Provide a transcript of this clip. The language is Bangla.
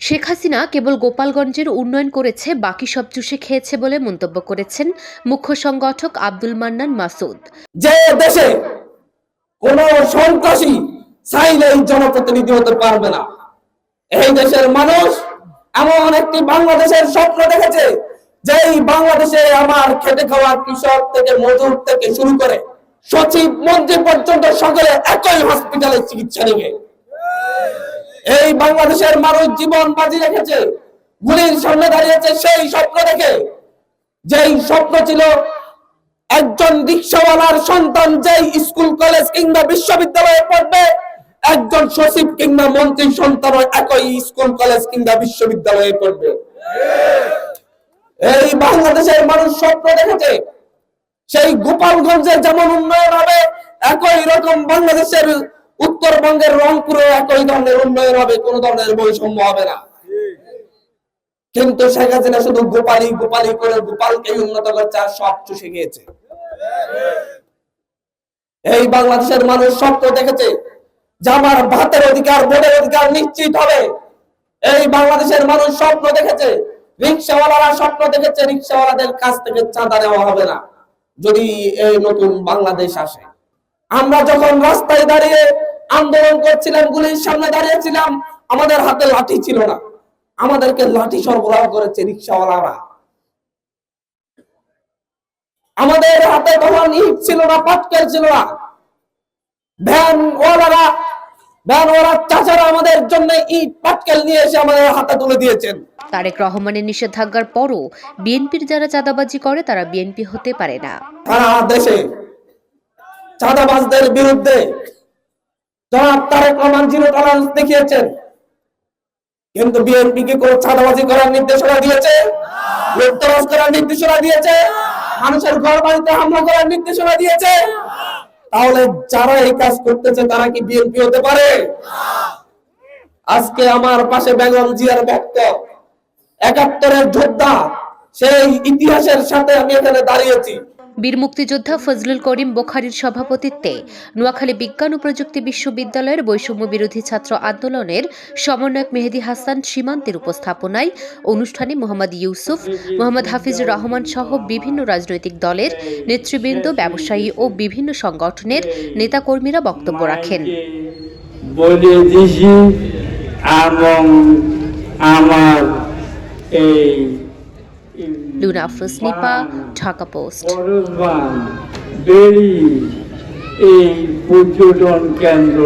শেখ হাসিনা কেবল গোপালগঞ্জের উন্নয়ন করেছে, বাকি সব চুষে খেয়েছে বলে মন্তব্য করেছেন মুখ্য সংগঠক আব্দুল মান্নান মাসুদ। যে দেশে কোন সন্ত্রাসী চাইলেই জনপ্রতিনিধি হতে পারবে না, এই দেশের মানুষ এমন একটি বাংলাদেশের স্বপ্ন দেখেছে, যেই বাংলাদেশে আমার খেটে খাওয়া কৃষক থেকে মজুর থেকে শুরু করে সচিব মন্ত্রী পর্যন্ত সকলে একই হসপিটালে চিকিৎসা নেবে। এই বাংলাদেশের মানুষ জীবন বাজি রেখেছে, গুলির সামনে দাঁড়িয়েছে সেই স্বপ্ন দেখে, যেই স্বপ্ন ছিল একজন রিক্সাওয়ালার সন্তান যেই স্কুল কলেজ কিংবা বিশ্ববিদ্যালয়ে পড়বে, একজন সচিব কিংবা মন্ত্রীর সন্তান একই স্কুল কলেজ কিংবা বিশ্ববিদ্যালয়ে পড়বে। এই বাংলাদেশের মানুষ স্বপ্ন দেখেছে সেই গোপালগঞ্জের যেমন উন্নয়ন হবে, একই রকম বাংলাদেশের উত্তরবঙ্গের রংপুরে একই ধরনের উন্নয়ন হবে, কোন ধরনের বৈষম্য হবে না। কিন্তু শেখ হাসিনা শুধু গোপালি গোপালি করে গোপালকেই উন্নত করছে আর সব চুষে গিয়েছে। এই বাংলাদেশের মানুষ স্বপ্ন দেখেছে যে আমার ভাতের অধিকার, ভোটের অধিকার নিশ্চিত হবে। এই বাংলাদেশের মানুষ স্বপ্ন দেখেছে, রিক্সাওয়ালারা স্বপ্ন দেখেছে রিক্সাওয়ালাদের কাছ থেকে চাঁদা নেওয়া হবে না যদি এই নতুন বাংলাদেশ আসে। আমরা যখন রাস্তায় দাঁড়িয়ে আন্দোলন করছিলাম, গুলির সামনে দাঁড়িয়েছিলাম, আমাদের হাতে লাঠি ছিল না, আমাদেরকে লাঠি সরবরাহ করেছে রিক্সাওয়ালারা। আমাদের হাতে তখন ইট ছিল না, পাটকেল ছিল না, ভ্যানওয়ালারা চাচারা আমাদের জন্য ইট পাটকেল নিয়ে এসে আমাদের হাতে তুলে দিয়েছেন। তারেক রহমানের নিষেধাজ্ঞার পরও বিএনপির যারা চাঁদাবাজি করে তারা বিএনপি হতে পারে না। সারা দেশে চাঁদাবাজদের বিরুদ্ধে জনাব তারেক রহমান জিরো টলারেন্স দেখিয়েছেন, কিন্তু বিএনপি কি কোনো চাঁদাবাজি করার নির্দেশনা দিয়েছে? লুটতরাজ করার নির্দেশনা দিয়েছে? মানুষের ঘর বাড়িতে হামলা করার নির্দেশনা দিয়েছে? তাহলে যারা এই কাজ করতেছে তারা কি বিএনপি হতে পারে? আজকে আমার পাশে বেগম জিয়ার ভক্ত, ৭১-এর যোদ্ধা, সেই ইতিহাসের সাথে আমি এখানে দাঁড়িয়েছি। বীর মুক্তিযোদ্ধা ফজলুল করিম বোখারীর সভাপতিত্বে নোয়াখালী বিজ্ঞান ও প্রযুক্তি বিশ্ববিদ্যালয়ের বৈষম্য বিরোধী ছাত্র আন্দোলনের সমন্বয়ক মেহেদী হাসান সীমান্তের উপস্থাপনায় অনুষ্ঠানে মোহাম্মদ ইউসুফ, মোহাম্মদ হাফিজুর রহমান সহ বিভিন্ন রাজনৈতিক দলের নেতৃবৃন্দ, ব্যবসায়ী ও বিভিন্ন সংগঠনের নেতাকর্মীরা বক্তব্য রাখেন। লুনা আফরোজ নিপা, ঢাকা পোস্ট। এই পর্যটন কেন্দ্র